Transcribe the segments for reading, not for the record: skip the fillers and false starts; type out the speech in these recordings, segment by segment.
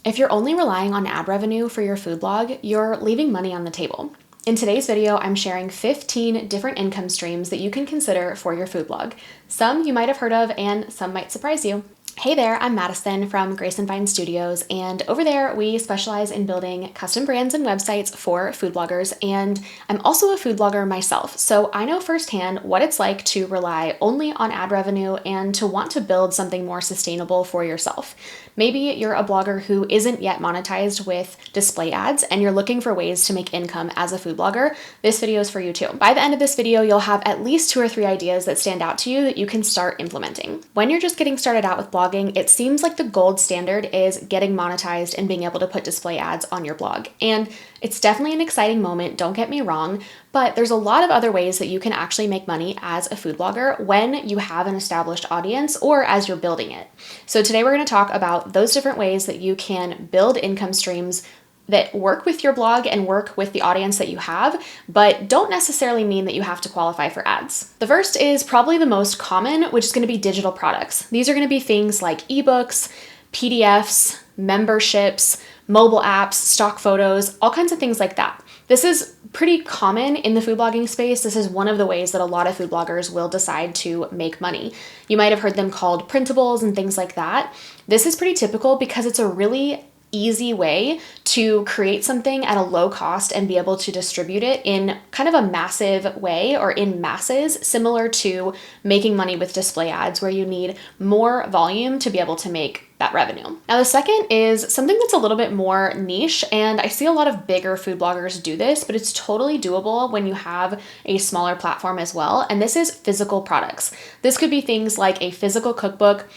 If you're only relying on ad revenue for your food blog, you're leaving money on the table. In today's video, I'm sharing 15 different income streams that you can consider for your food blog. Some you might have heard of and some might surprise you. Hey there, I'm Madison from Grace and Vine Studios, and over there we specialize in building custom brands and websites for food bloggers, and I'm also a food blogger myself, so I know firsthand what it's like to rely only on ad revenue and to want to build something more sustainable for yourself. Maybe you're a blogger who isn't yet monetized with display ads and you're looking for ways to make income as a food blogger. This video is for you too. By the end of this video, you'll have at least 2 or 3 ideas that stand out to you that you can start implementing. When you're just getting started out with blogging, it seems like the gold standard is getting monetized and being able to put display ads on your blog. And it's definitely an exciting moment, don't get me wrong, but there's a lot of other ways that you can actually make money as a food blogger when you have an established audience or as you're building it. So today we're going to talk about those different ways that you can build income streams that work with your blog and work with the audience that you have, but don't necessarily mean that you have to qualify for ads. The first is probably the most common, which is going to be digital products. These are going to be things like ebooks, PDFs, memberships, mobile apps, stock photos, all kinds of things like that. This is pretty common in the food blogging space. This is one of the ways that a lot of food bloggers will decide to make money. You might have heard them called printables and things like that. This is pretty typical because it's a really easy way to create something at a low cost and be able to distribute it in kind of a massive way or in masses, similar to making money with display ads where you need more volume to be able to make that revenue. Now, the second is something that's a little bit more niche, and I see a lot of bigger food bloggers do this, but it's totally doable when you have a smaller platform as well, and this is physical products. This could be things like a physical cookbook,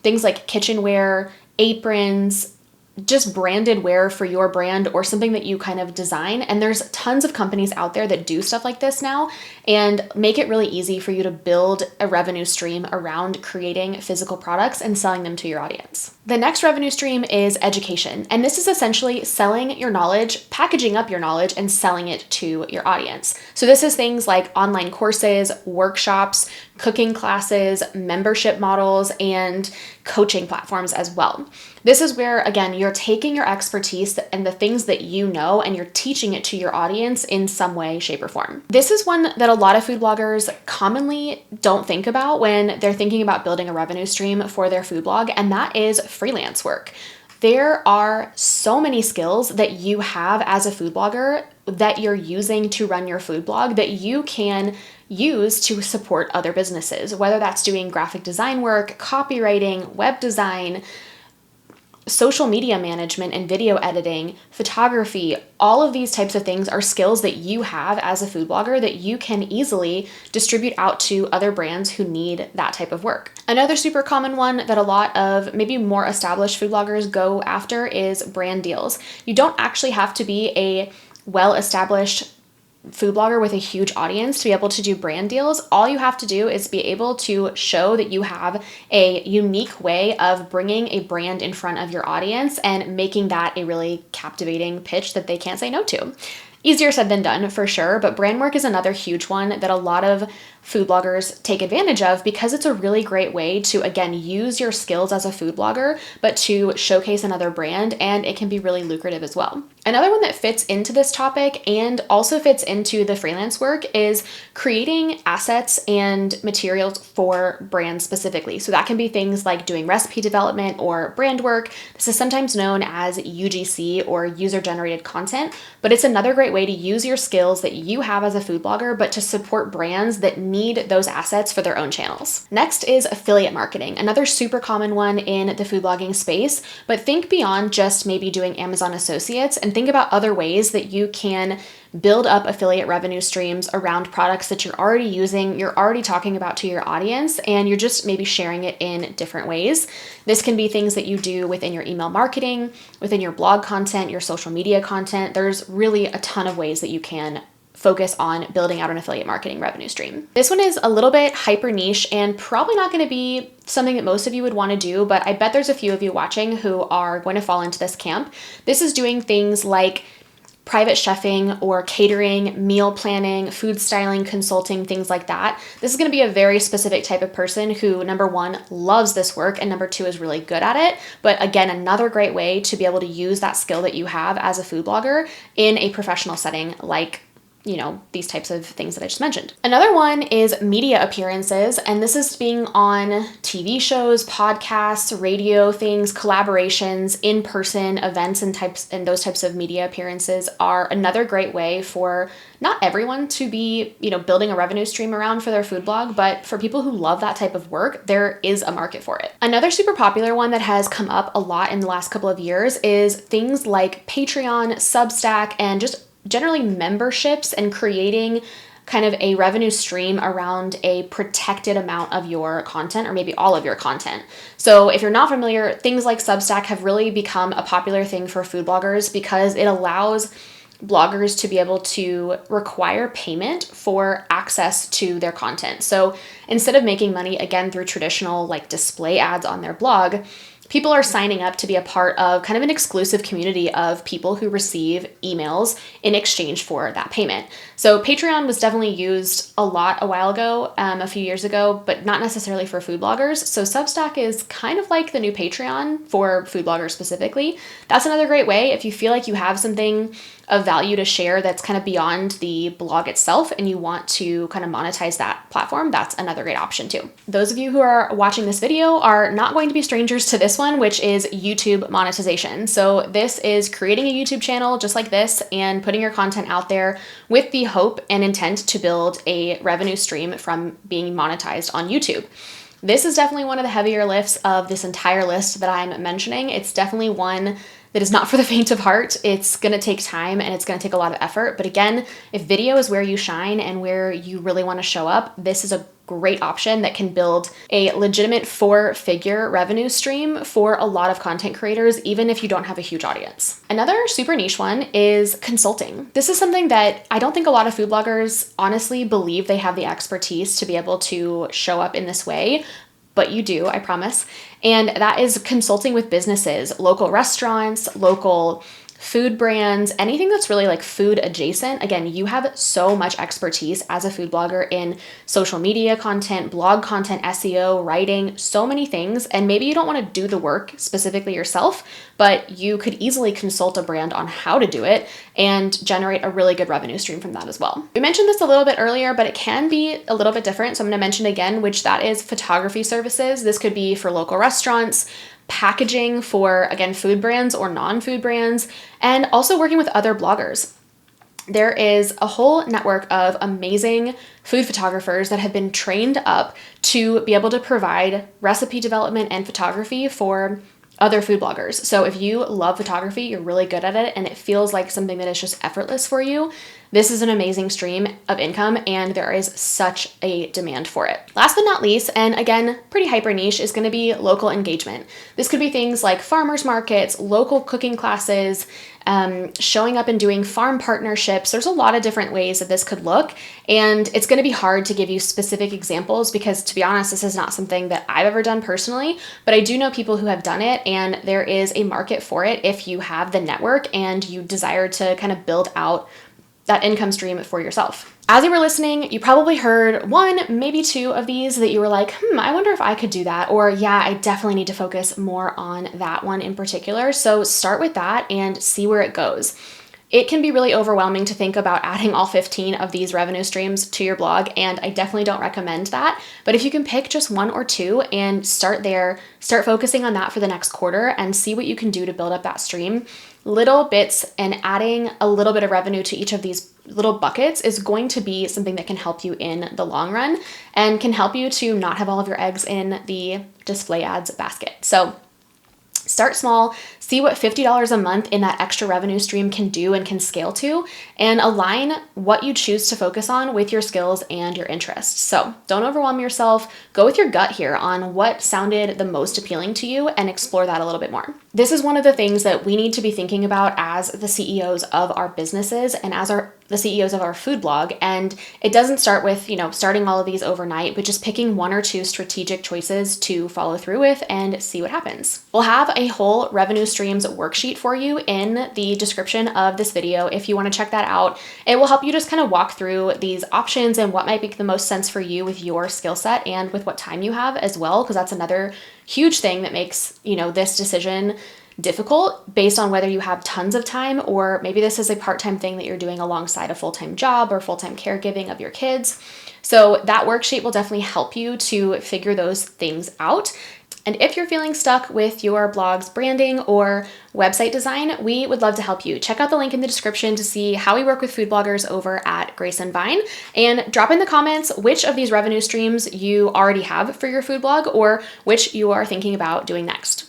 things like kitchenware, aprons, just branded wear for your brand or something that you kind of design. And there's tons of companies out there that do stuff like this now and make it really easy for you to build a revenue stream around creating physical products and selling them to your audience. The next revenue stream is education. And this is essentially selling your knowledge, packaging up your knowledge and selling it to your audience. So this is things like online courses, workshops, cooking classes, membership models, and coaching platforms as well. This is where, again, you're taking your expertise and the things that you know and you're teaching it to your audience in some way, shape, or form. This is one that a lot of food bloggers commonly don't think about when they're thinking about building a revenue stream for their food blog, and that is freelance work. There are so many skills that you have as a food blogger that you're using to run your food blog that you can use to support other businesses, whether that's doing graphic design work, copywriting, web design, social media management and video editing, photography. All of these types of things are skills that you have as a food blogger that you can easily distribute out to other brands who need that type of work. Another super common one that a lot of maybe more established food bloggers go after is brand deals. You don't actually have to be a well-established food blogger with a huge audience to be able to do brand deals. All you have to do is be able to show that you have a unique way of bringing a brand in front of your audience and making that a really captivating pitch that they can't say no to. Easier said than done for sure, but brand work is another huge one that a lot of food bloggers take advantage of because it's a really great way to, again, use your skills as a food blogger, but to showcase another brand, and it can be really lucrative as well. Another one that fits into this topic and also fits into the freelance work is creating assets and materials for brands specifically. So that can be things like doing recipe development or brand work. This is sometimes known as UGC or user-generated content, but it's another great way to use your skills that you have as a food blogger, but to support brands that need those assets for their own channels. Next is affiliate marketing, another super common one in the food blogging space, but think beyond just maybe doing Amazon Associates and think about other ways that you can build up affiliate revenue streams around products that you're already using, you're already talking about to your audience, and you're just maybe sharing it in different ways. This can be things that you do within your email marketing, within your blog content, your social media content. There's really a ton of ways that you can focus on building out an affiliate marketing revenue stream. This one is a little bit hyper niche and probably not going to be something that most of you would want to do, but I bet there's a few of you watching who are going to fall into this camp. This is doing things like private chefing or catering, meal planning, food styling, consulting, things like that. This is going to be a very specific type of person who, number one, loves this work, and number two, is really good at it. But again, another great way to be able to use that skill that you have as a food blogger in a professional setting like these types of things that I just mentioned. Another one is media appearances, and this is being on TV shows, podcasts, radio things, collaborations, in-person events, and those types of media appearances are another great way for not everyone to be, building a revenue stream around for their food blog, but for people who love that type of work, there is a market for it. Another super popular one that has come up a lot in the last couple of years is things like Patreon, Substack, and just generally memberships, and creating kind of a revenue stream around a protected amount of your content, or maybe all of your content. So if you're not familiar, things like Substack have really become a popular thing for food bloggers because it allows bloggers to be able to require payment for access to their content. So instead of making money again through traditional like display ads on their blog, people are signing up to be a part of kind of an exclusive community of people who receive emails in exchange for that payment. So Patreon was definitely used a lot a while ago, a few years ago, but not necessarily for food bloggers. So Substack is kind of like the new Patreon for food bloggers specifically. That's another great way if you feel like you have something of value to share that's kind of beyond the blog itself and you want to kind of monetize that platform. That's another great option too. Those of you who are watching this video are not going to be strangers to this one, which is YouTube monetization. So this is creating a YouTube channel just like this and putting your content out there with the hope and intent to build a revenue stream from being monetized on YouTube. This is definitely one of the heavier lifts of this entire list that I'm mentioning. It's definitely one that is not for the faint of heart. It's going to take time and it's going to take a lot of effort. But again, if video is where you shine and where you really want to show up, this is a great option that can build a legitimate 4-figure revenue stream for a lot of content creators, even if you don't have a huge audience. Another super niche one is consulting. This is something that I don't think a lot of food bloggers honestly believe they have the expertise to be able to show up in this way, but you do, I promise. And that is consulting with businesses, local restaurants, local food brands, anything that's really like food adjacent. Again, you have so much expertise as a food blogger in social media content, blog content, SEO, writing, so many things. And maybe you don't want to do the work specifically yourself, but you could easily consult a brand on how to do it and generate a really good revenue stream from that as well. We mentioned this a little bit earlier, but it can be a little bit different. So I'm going to mention again, which that is photography services. This could be for local restaurants, packaging for, again, food brands or non-food brands, and also working with other bloggers. There is a whole network of amazing food photographers that have been trained up to be able to provide recipe development and photography for other food bloggers. So if you love photography, you're really good at it, and it feels like something that is just effortless for you, this is an amazing stream of income, and there is such a demand for it. Last but not least, and again, pretty hyper niche, is going to be local engagement. This could be things like farmers markets, local cooking classes, showing up and doing farm partnerships. There's a lot of different ways that this could look, and it's going to be hard to give you specific examples because, to be honest, this is not something that I've ever done personally, but I do know people who have done it, and there is a market for it if you have the network and you desire to kind of build out that income stream for yourself. As you were listening, you probably heard one, maybe two of these that you were like, I wonder if I could do that. Or yeah, I definitely need to focus more on that one in particular. So start with that and see where it goes. It can be really overwhelming to think about adding all 15 of these revenue streams to your blog, and I definitely don't recommend that. But if you can pick just one or two and start there, start focusing on that for the next quarter and see what you can do to build up that stream. Little bits and adding a little bit of revenue to each of these little buckets is going to be something that can help you in the long run and can help you to not have all of your eggs in the display ads basket. So start small, see what $50 a month in that extra revenue stream can do and can scale to, and align what you choose to focus on with your skills and your interests. So don't overwhelm yourself. Go with your gut here on what sounded the most appealing to you and explore that a little bit more. This is one of the things that we need to be thinking about as the CEOs of our businesses and as the CEOs of our food blog. And it doesn't start with, starting all of these overnight, but just picking one or two strategic choices to follow through with and see what happens. We'll have a whole revenue streams worksheet for you in the description of this video if you want to check that out. It will help you just kind of walk through these options and what might make the most sense for you with your skill set and with what time you have as well, because that's another huge thing that makes, this decision difficult based on whether you have tons of time or maybe this is a part-time thing that you're doing alongside a full-time job or full-time caregiving of your kids. So that worksheet will definitely help you to figure those things out. And if you're feeling stuck with your blog's branding or website design, we would love to help you. Check out the link in the description to see how we work with food bloggers over at Grace and Vine, and drop in the comments which of these revenue streams you already have for your food blog or which you are thinking about doing next.